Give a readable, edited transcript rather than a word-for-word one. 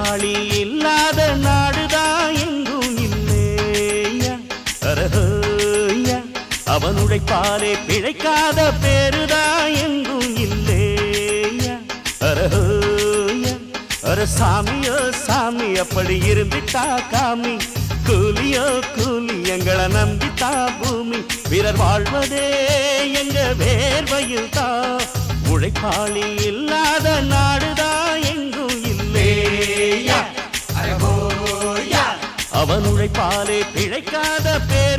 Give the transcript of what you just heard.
உழைப்பாளி இல்லாத நாடுதான் எங்கும் இல்லையா அரஹோயா அவன் உழைப்பாலே பிழைக்காத பேருதான் எங்கும் இல்லையா அரஹோயா அர சாமியோ சாமி அப்படி இருந்துட்டா காமி கூலியோ கூலி எங்களை நம்பித்தா பூமி வீரர் வாழ்வதே எங்க வேர்வையில் தான் உழைப்பாளி இல்லாத நாடுதான் எங்கும் இல்லையா அவன் உழைப்பாலே பிழைக்காத பேர்